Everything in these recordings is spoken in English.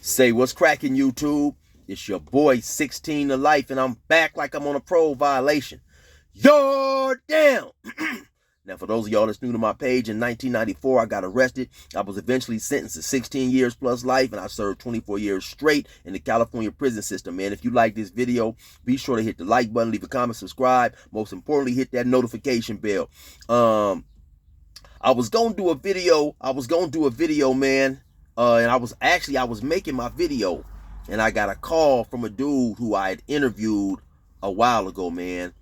Say what's cracking, YouTube? It's your boy 16 to life, and I'm back like I'm on a parole violation. You're down. Now, for those of y'all that's new to my page, in 1994, I got arrested. I was eventually sentenced to 16 years plus life, and I served 24 years straight in the California prison system, man. If you like this video, be sure to hit the like button, leave a comment, subscribe. Most importantly, hit that notification bell. I was gonna do a video, man. And I was making my video, and I got a call from a dude who I had interviewed a while ago, man.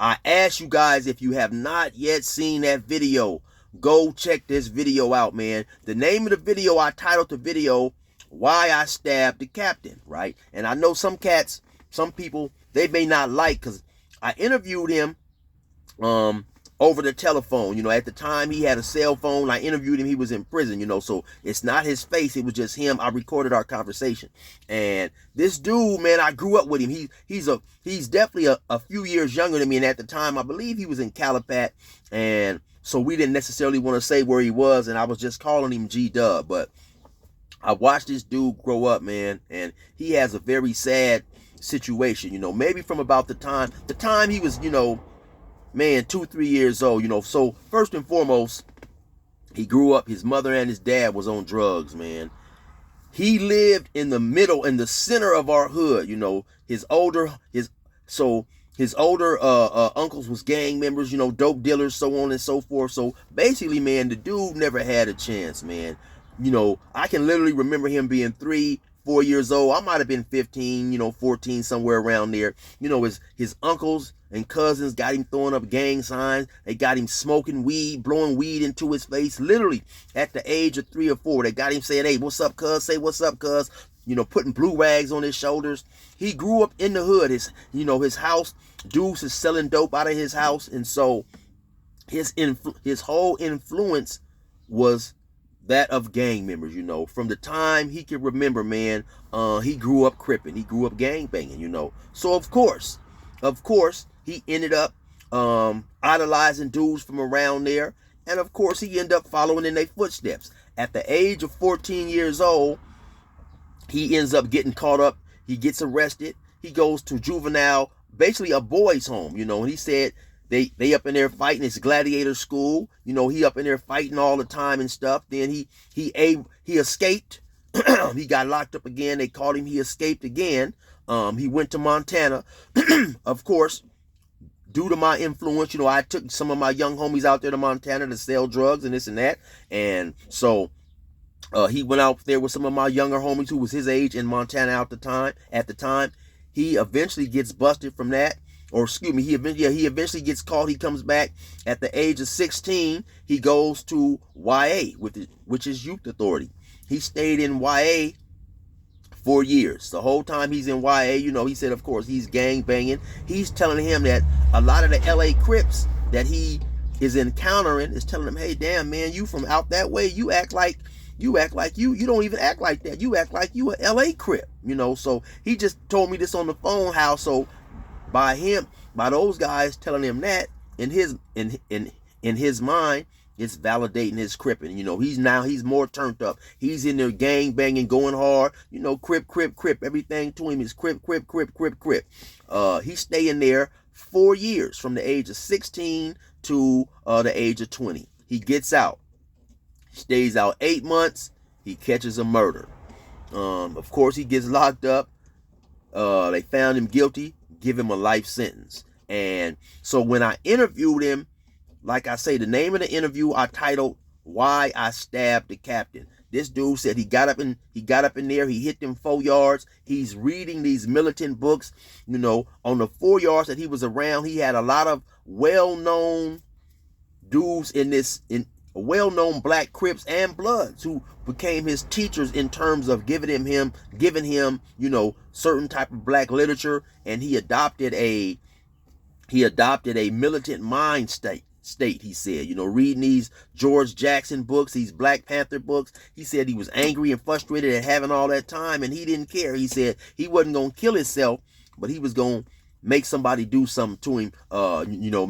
I ask you guys, if you have not yet seen that video, go check this video out, man. The name of the video, I titled the video, Why I Stabbed the Captain, right? And I know some people, they may not like, because I interviewed him over the telephone. At the time he had a cell phone. I interviewed him. He was in prison, so it's not his face. It was just him. I recorded our conversation. And this dude, man, I grew up with him. He's definitely a few years younger than me. And at the time, I believe he was in Calipat. And so we didn't necessarily want to say where he was. And I was just calling him G-Dub. But I watched this dude grow up, man. And he has a very sad situation, maybe from about the time he was, man, 2-3 years old, So first and foremost, he grew up, his mother and his dad was on drugs, man. He lived in the center of our hood, His older uncles was gang members, dope dealers, so on and so forth. So basically, man, the dude never had a chance, man. I can literally remember him being 3-4 years old. I might have been 15, 14, somewhere around there. His uncles and cousins got him throwing up gang signs. They got him smoking weed, blowing weed into his face. Literally, at the age of 3 or 4, they got him saying, "Hey, what's up, cuz? Say what's up, cuz?" Putting blue rags on his shoulders. He grew up in the hood. His house, dudes is selling dope out of his house. And so his whole influence was that of gang members, From the time he can remember, man, he grew up Crippin. He grew up gang banging, So of course, he ended up idolizing dudes from around there. And of course, he ended up following in their footsteps. At the age of 14 years old, he ends up getting caught up. He gets arrested. He goes to juvenile, basically a boys' home, And he said they up in there fighting. It's gladiator school. He up in there fighting all the time and stuff. Then he escaped. He got locked up again. They caught him. He escaped again. He went to Montana. Of course, due to my influence, I took some of my young homies out there to Montana to sell drugs and this and that. And so he went out there with some of my younger homies who was his age in Montana at the time. He eventually gets busted from that. Or excuse me, he eventually gets caught. He comes back at the age of 16. He goes to YA, which is Youth Authority. He stayed in YA 4 years. The whole time he's in YA, he said, of course, he's gang banging. He's telling him that a lot of the LA Crips that he is encountering is telling him, "Hey, damn, man, you from out that way, you act like you don't even act like that. You act like you a LA Crip," So he just told me this on the phone, how so by those guys telling him that, in his mind, it's validating his cripping. He's more turned up. He's in there gang banging, going hard. Crip. Everything to him is crip. He's staying there 4 years, from the age of 16 to the age of 20. He gets out. He stays out 8 months. He catches a murder. Of course, he gets locked up. They found him guilty, give him a life sentence. And so when I interviewed him, like I say, the name of the interview I titled "Why I Stabbed the Captain." This dude said he got up in there, he hit them 4 yards. He's reading these militant books. On the 4 yards that he was around, he had a lot of well-known dudes in well-known black Crips and Bloods who became his teachers in terms of giving him certain type of black literature. And he adopted a militant mind state, he said, reading these George Jackson books, these Black Panther books. He said he was angry and frustrated at having all that time, and he didn't care. He said he wasn't going to kill himself, but he was going to make somebody do something to him,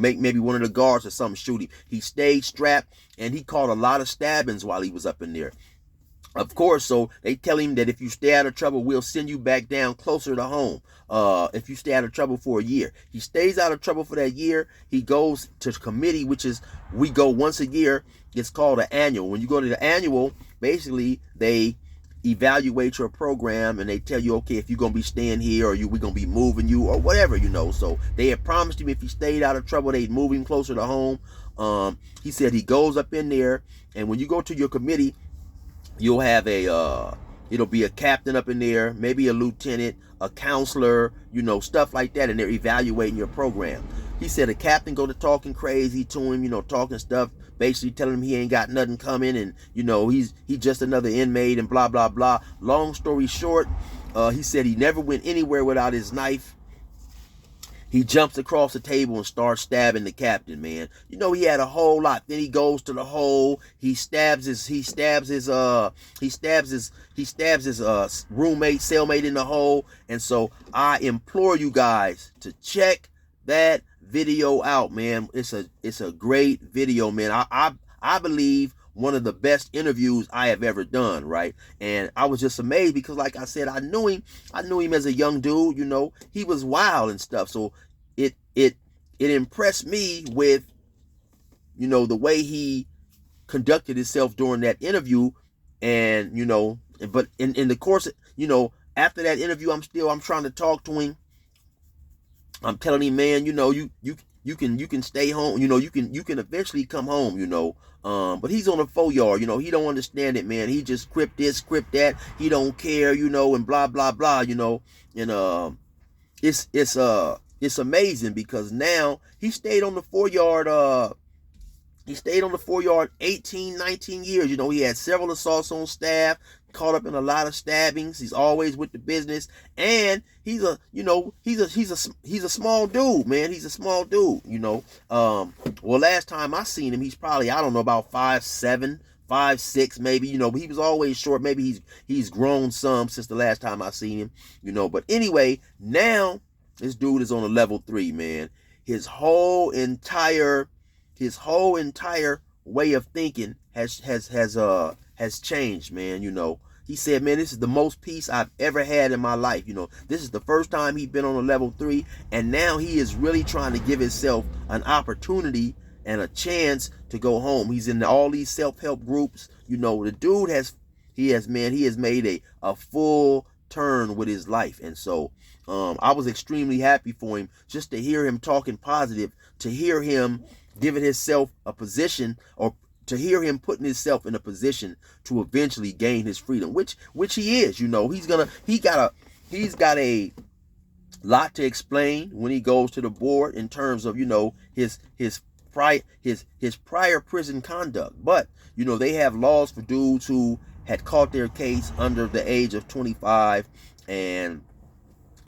make maybe one of the guards or something shoot him. He stayed strapped, and he caught a lot of stabbings while he was up in there. Of course, so they tell him that if you stay out of trouble, we'll send you back down closer to home. If you stay out of trouble for a year, he stays out of trouble for that year. He goes to committee, which is we go once a year. It's called an annual. When you go to the annual, basically they evaluate your program and they tell you, okay, if you're gonna be staying here or we're gonna be moving you or whatever, So they had promised him if he stayed out of trouble, they'd move him closer to home. He said he goes up in there, and when you go to your committee, you'll have it'll be a captain up in there, maybe a lieutenant, a counselor, stuff like that, and they're evaluating your program. He said a captain go to talking crazy to him, talking stuff, basically telling him he ain't got nothing coming, and he's just another inmate and blah blah blah. Long story short, he said he never went anywhere without his knife. He jumps across the table and starts stabbing the captain, man. He had a whole lot. Then he goes to the hole. He stabs his roommate, cellmate in the hole. And so I implore you guys to check that video out, man. It's a great video, man. I believe one of the best interviews I have ever done, right? And I was just amazed because, like I said, I knew him as a young dude, he was wild and stuff. So it impressed me with, the way he conducted himself during that interview. And, but in the course, after that interview, I'm trying to talk to him. I'm telling him, man, you can stay home, you can eventually come home, but he's on a 4-yard, he don't understand it, man. He just script this, script that, he don't care, and blah blah blah, and it's amazing because now he stayed on the 4-yard 18, 19 years. He had several assaults on staff, caught up in a lot of stabbings. He's always with the business, and he's a small dude, man. He's a small dude, well, last time I seen him, he's probably, I don't know, about 5'7", 5'6", maybe, but he was always short. Maybe he's grown some since the last time I seen him, but anyway, now this dude is on a level 3, man. His whole entire way of thinking has changed, man. He said, man, this is the most peace I've ever had in my life. This is the first time he's been on a level 3, and now he is really trying to give himself an opportunity and a chance to go home. He's in all these self-help groups. The dude has made a full turn with his life. And so I was extremely happy for him, just to hear him talking positive, to hear him giving himself a position, or to hear him putting himself in a position to eventually gain his freedom, which he is. He's got a lot to explain when he goes to the board in terms of his prior prison conduct. But they have laws for dudes who had caught their case under the age of 25, and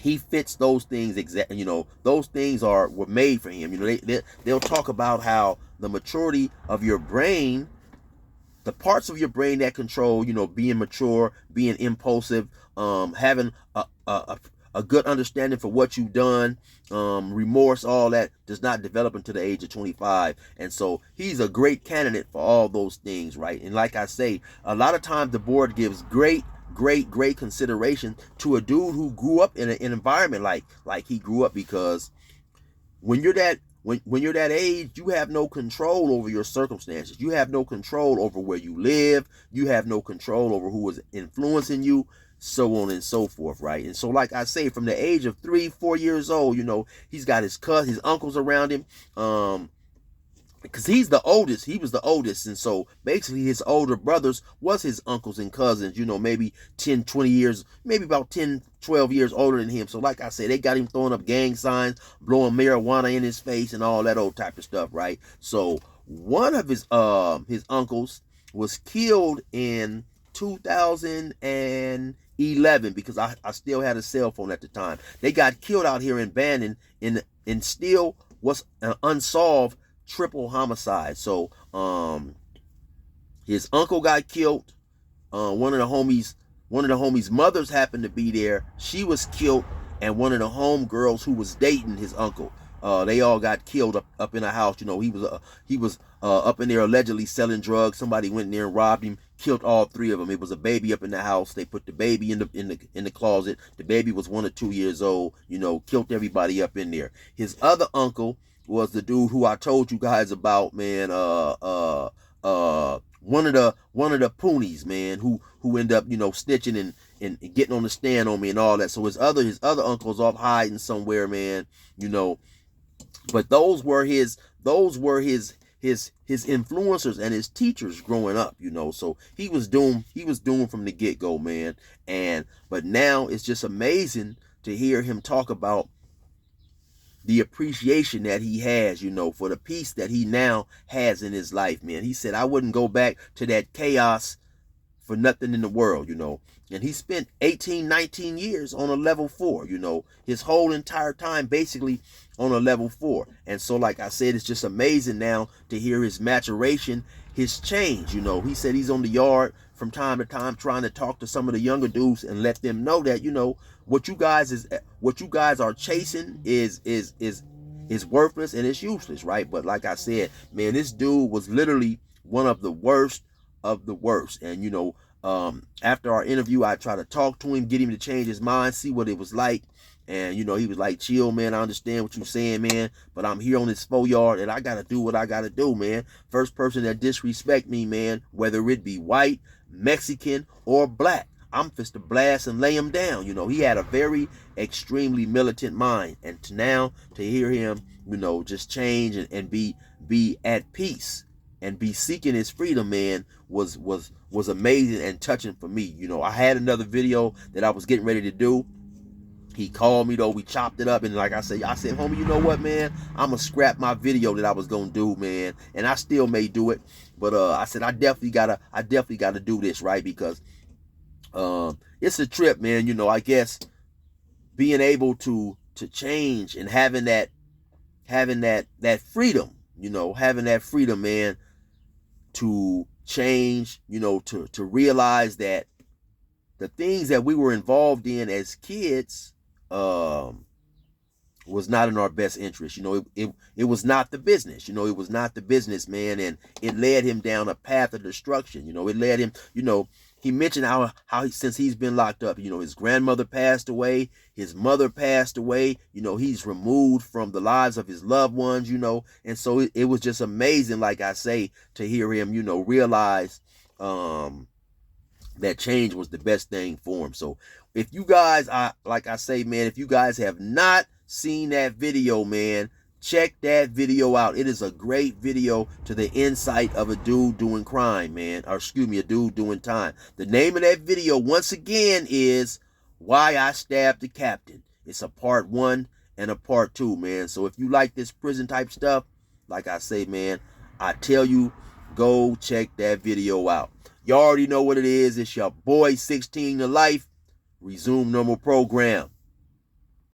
he fits those things exactly. Those things were made for him. They'll talk about how the maturity of your brain, the parts of your brain that control, being mature, being impulsive, having a good understanding for what you've done, remorse, all that does not develop until the age of 25. And so he's a great candidate for all those things, right? And like I say, a lot of times the board gives great consideration to a dude who grew up in an environment like he grew up, because when you're that age, you have no control over your circumstances. You have no control over where you live. You have no control over who is influencing you, so on and so forth, right? And so, like I say, from the age of 3-4 years old, he's got his uncles around him, because he's the oldest. He was the oldest, and so basically his older brothers was his uncles and cousins, maybe 10, 20 years, maybe about 10, 12 years older than him. So like I said, they got him throwing up gang signs, blowing marijuana in his face, and all that old type of stuff, right? So one of his uncles was killed in 2011, because I still had a cell phone at the time. They got killed out here in Bannon, and still was an unsolved triple homicide. So his uncle got killed. One of the homies' mothers happened to be there. She was killed, and one of the homegirls who was dating his uncle, they all got killed up in a house. He was up in there allegedly selling drugs. Somebody went in there and robbed him, killed all three of them. It was a baby up in the house. They put the baby in the closet. The baby was 1 or 2 years old. Killed everybody up in there. His other uncle was the dude who I told you guys about, man. One of the Poonies, man, who ended up, snitching and getting on the stand on me and all that. So his other uncle's off hiding somewhere, man. But those were his influencers and his teachers growing up. So he was doomed from the get-go, man. But now it's just amazing to hear him talk about the appreciation that he has, for the peace that he now has in his life, man. He said, I wouldn't go back to that chaos for nothing in the world, And he spent 18, 19 years on a level 4, his whole entire time basically on a level 4. And so, like I said, it's just amazing now to hear his maturation, his change, He said he's on the yard from time to time trying to talk to some of the younger dudes and let them know that, what you guys are chasing is worthless and it's useless, right? But like I said, man, this dude was literally one of the worst of the worst. And after our interview, I tried to talk to him, get him to change his mind, see what it was like. And he was like, chill, man, I understand what you're saying, man, but I'm here on this 4-yard and I gotta do what I gotta do, man. First person that disrespect me, man, whether it be white, Mexican, or black, I'm just to blast and lay him down. He had a very extremely militant mind. And to hear him, just change and be at peace and be seeking his freedom, man, was amazing and touching for me. I had another video that I was getting ready to do. He called me though, we chopped it up, and like I said, homie, you know what, man? I'm gonna scrap my video that I was gonna do, man, and I still may do it, but I said I definitely gotta do this, right? Because it's a trip, man. I guess being able to change and having that freedom, having that freedom, man, to change, to realize that the things that we were involved in as kids was not in our best interest. It was not the business. It was not the business, man, and it led him down a path of destruction. It led him, he mentioned how since he's been locked up, his grandmother passed away, his mother passed away, he's removed from the lives of his loved ones, and so it was just amazing, like I say, to hear him, realize that change was the best thing for him. So if you guys, like I say, man, if you guys have not seen that video, man, check that video out. It is a great video to the insight of a dude doing crime, man. Or excuse me, a dude doing time. The name of that video, once again, is Why I Stabbed the Captain. It's a part 1 and a part 2, man. So if you like this prison type stuff, like I say, man, I tell you, go check that video out. You already know what it is. It's your boy 16 to Life. Resume normal program.